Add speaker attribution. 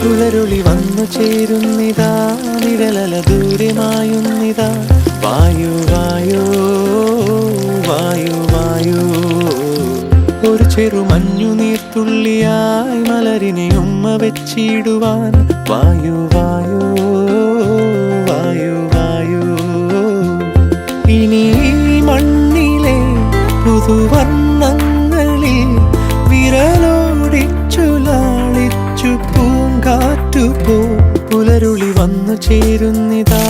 Speaker 1: പുലരുളി വന്നു ചേരുന്നിതാ, നിഴലല ദൂരെ മായുന്നിതാ. വായു വായു വായു വായു, ഒരു ചെറു മഞ്ഞു നീർത്തുള്ളിയായി മലരിനെ ഉമ്മ വെച്ചിടുവാൻ. വായു വായു വായു വായു, ഇനി മണ്ണിലെ പുതുവർണ്ണങ്ങളിൽ വിരലോടിച്ചു ലാളിച്ചു പൂങ്കാറ്റുപോ. പുലരുളി വന്നു ചേരുന്നിതാ,